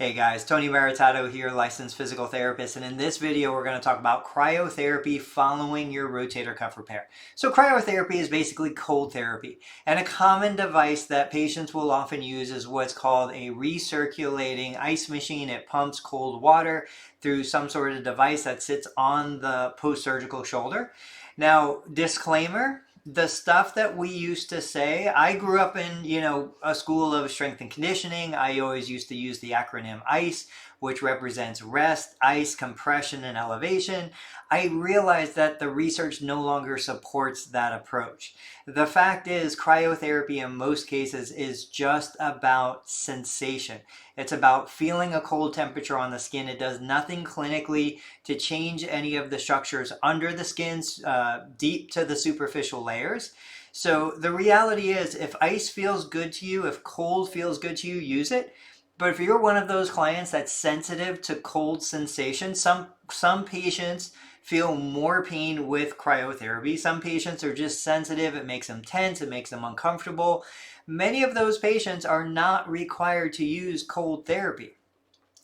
Hey guys, Tony Maritato here, licensed physical therapist, and in this video we're going to talk about cryotherapy following your rotator cuff repair. So cryotherapy is basically cold therapy, and a common device that patients will often use is what's called a recirculating ice machine. It pumps cold water through some sort of device that sits on the post-surgical shoulder. Now, disclaimer, the stuff that we used to say, I grew up in, a school of strength and conditioning. I always used to use the acronym ICE, which represents rest, ice, compression, and elevation. I realized that the research no longer supports that approach. The fact is, cryotherapy in most cases is just about sensation. It's about feeling a cold temperature on the skin. It does nothing clinically to change any of the structures under the skin, deep to the superficial layers. So the reality is, if ice feels good to you, if cold feels good to you, use it. But if you're one of those clients that's sensitive to cold sensation, some patients feel more pain with cryotherapy. Some patients are just sensitive. It makes them tense. It makes them uncomfortable. Many of those patients are not required to use cold therapy.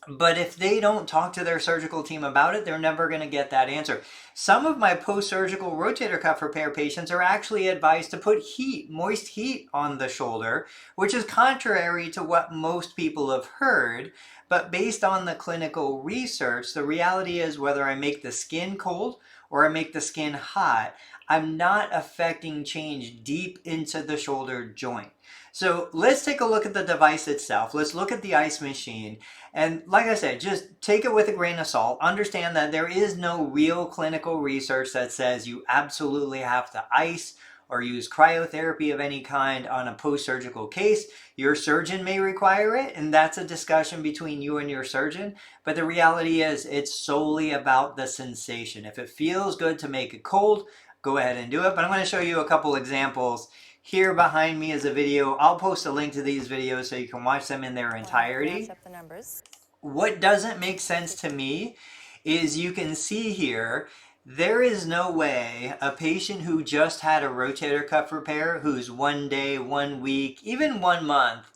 But if they don't talk to their surgical team about it, they're never going to get that answer. Some of my post-surgical rotator cuff repair patients are actually advised to put heat, moist heat on the shoulder, which is contrary to what most people have heard. But based on the clinical research, the reality is whether I make the skin cold or I make the skin hot, I'm not affecting change deep into the shoulder joint. So let's take a look at the device itself. Let's look at the ice machine. And like I said, just take it with a grain of salt. Understand that there is no real clinical research that says you absolutely have to ice or use cryotherapy of any kind on a post-surgical case. Your surgeon may require it, and that's a discussion between you and your surgeon. But the reality is it's solely about the sensation. If it feels good to make it cold, go ahead and do it. But I'm going to show you a couple examples. Here behind me is a video. I'll post a link to these videos so you can watch them in their entirety. Match up the numbers. What doesn't make sense to me is you can see here, there is no way a patient who just had a rotator cuff repair, who's 1 day, 1 week, even 1 month,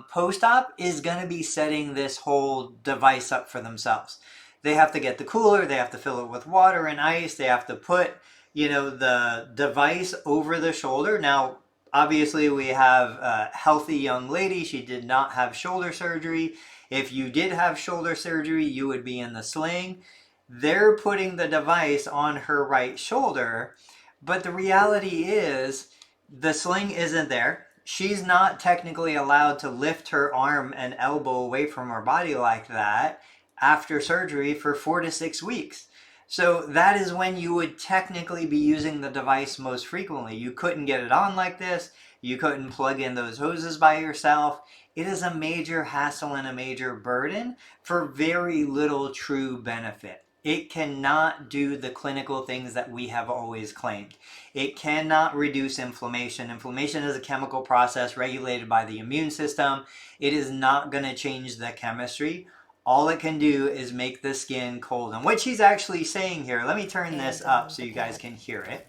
post-op is going to be setting this whole device up for themselves. They have to get the cooler, they have to fill it with water and ice, they have to put the device over the shoulder. Now, obviously we have a healthy young lady. She did not have shoulder surgery. If you did have shoulder surgery, you would be in the sling. They're putting the device on her right shoulder, but the reality is the sling isn't there. She's not technically allowed to lift her arm and elbow away from her body like that after surgery for 4 to 6 weeks. So that is when you would technically be using the device most frequently. You couldn't get it on like this. You couldn't plug in those hoses by yourself. It is a major hassle and a major burden for very little true benefit. It cannot do the clinical things that we have always claimed. It cannot reduce inflammation. Inflammation is a chemical process regulated by the immune system. It is not going to change the chemistry. All it can do is make the skin cold. And what she's actually saying here, let me turn this up so you guys can hear it.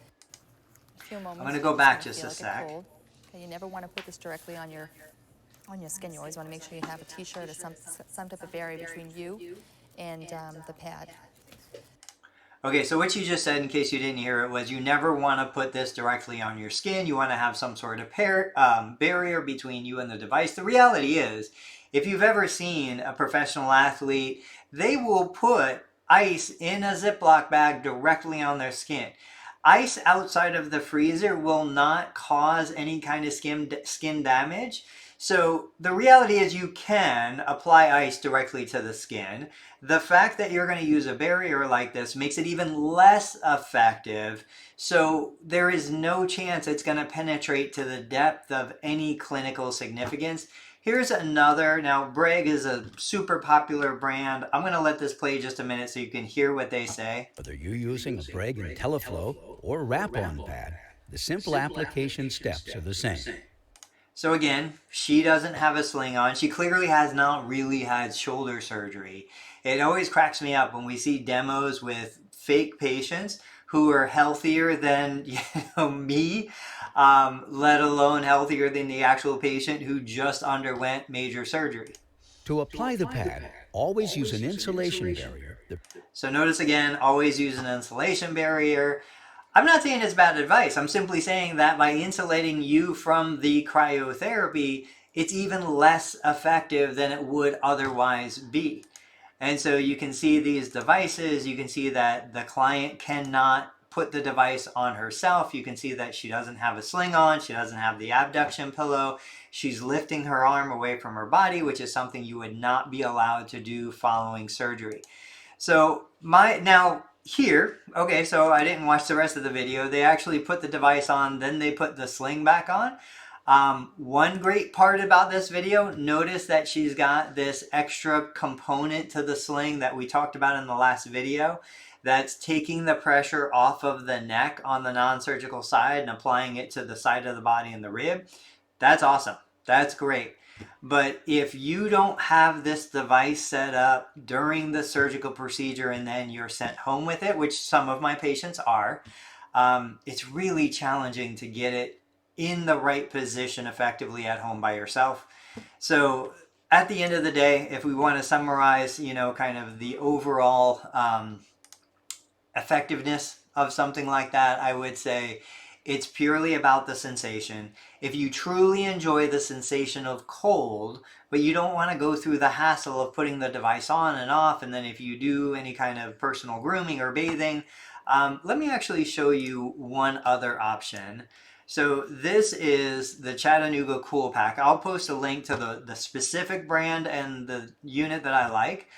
I'm going to go back just a sec. Okay, you never want to put this directly on your skin. You always want to make sure you have a t-shirt or some type of barrier between you and the pad. Okay, so what you just said, in case you didn't hear it, was you never want to put this directly on your skin. You want to have some sort of barrier between you and the device. The reality is, if you've ever seen a professional athlete, they will put ice in a Ziploc bag directly on their skin. Ice outside of the freezer will not cause any kind of skin damage. So the reality is you can apply ice directly to the skin. The fact that you're going to use a barrier like this makes it even less effective. So there is no chance it's going to penetrate to the depth of any clinical significance. Here's another. Now, Bragg is a super popular brand. I'm going to let this play just a minute so you can hear what they say. Whether you're using a Bragg IntelliFlow or wrap-on pad, the simple application steps are the same. So again, she doesn't have a sling on. She clearly has not really had shoulder surgery. It always cracks me up when we see demos with fake patients who are healthier than me, let alone healthier than the actual patient who just underwent major surgery. To apply the pad, always use an insulation barrier. So notice again, always use an insulation barrier. I'm not saying it's bad advice. I'm simply saying that by insulating you from the cryotherapy, it's even less effective than it would otherwise be. And so you can see these devices, you can see that the client cannot put the device on herself. You can see that she doesn't have a sling on, she doesn't have the abduction pillow. She's lifting her arm away from her body, which is something you would not be allowed to do following surgery. So now here, okay, so I didn't watch the rest of the video. They actually put the device on, then they put the sling back on. One great part about this video, notice that she's got this extra component to the sling that we talked about in the last video that's taking the pressure off of the neck on the non-surgical side and applying it to the side of the body and the rib. That's awesome. That's great. But if you don't have this device set up during the surgical procedure and then you're sent home with it, which some of my patients are, it's really challenging to get it in the right position effectively at home by yourself. So at the end of the day, if we want to summarize, kind of the overall effectiveness of something like that, I would say it's purely about the sensation. If you truly enjoy the sensation of cold, but you don't want to go through the hassle of putting the device on and off, and then if you do any kind of personal grooming or bathing, let me actually show you one other option. So this is the Chattanooga Cool Pack. I'll post a link to the specific brand and the unit that I like.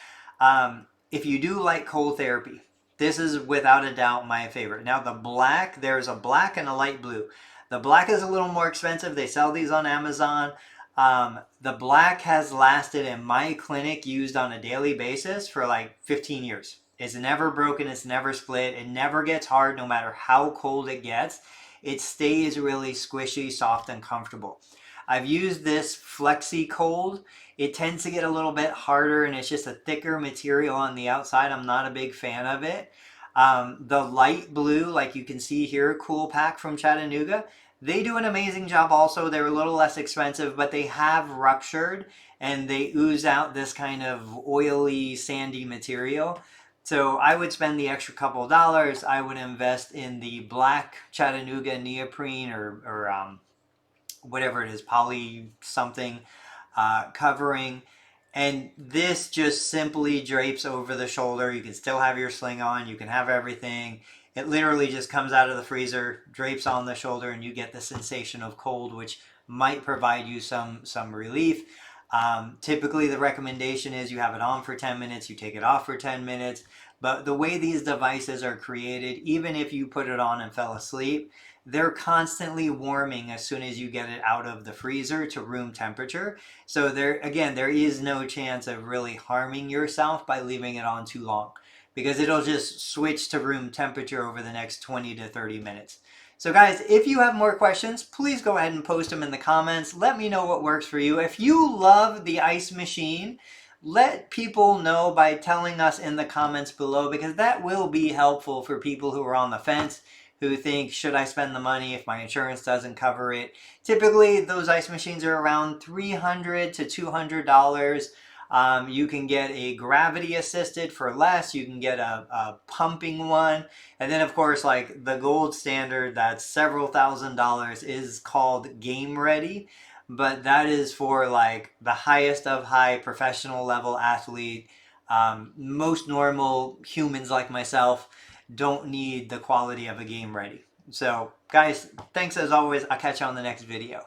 If you do like cold therapy, this is without a doubt my favorite. Now the black, there's a black and a light blue. The black is a little more expensive. They sell these on Amazon. The black has lasted in my clinic, used on a daily basis, for like 15 years. It's never broken, it's never split, it never gets hard no matter how cold it gets. It stays really squishy, soft, and comfortable. I've used this Flexi Cold. It tends to get a little bit harder and it's just a thicker material on the outside. I'm not a big fan of it. The light blue, like you can see here, Cool Pack from Chattanooga, they do an amazing job also. They're a little less expensive, but they have ruptured and they ooze out this kind of oily, sandy material. So I would spend the extra couple of dollars. I would invest in the black Chattanooga neoprene or whatever it is, poly something covering. And this just simply drapes over the shoulder. You can still have your sling on. You can have everything. It literally just comes out of the freezer, drapes on the shoulder, and you get the sensation of cold, which might provide you some relief. Typically, the recommendation is you have it on for 10 minutes, you take it off for 10 minutes. But the way these devices are created, even if you put it on and fell asleep, they're constantly warming as soon as you get it out of the freezer to room temperature. So there is no chance of really harming yourself by leaving it on too long, because it'll just switch to room temperature over the next 20 to 30 minutes. So guys, if you have more questions, please go ahead and post them in the comments. Let me know what works for you. If you love the ice machine, let people know by telling us in the comments below, because that will be helpful for people who are on the fence, who think, should I spend the money if my insurance doesn't cover it? Typically, those ice machines are around $300 to $200. You can get a gravity assisted for less. You can get a pumping one. And then of course, like the gold standard, that's several $1,000s, is called Game Ready. But that is for like the highest of high professional level athlete. Most normal humans like myself don't need the quality of a Game Ready. So guys, thanks as always. I'll catch you on the next video.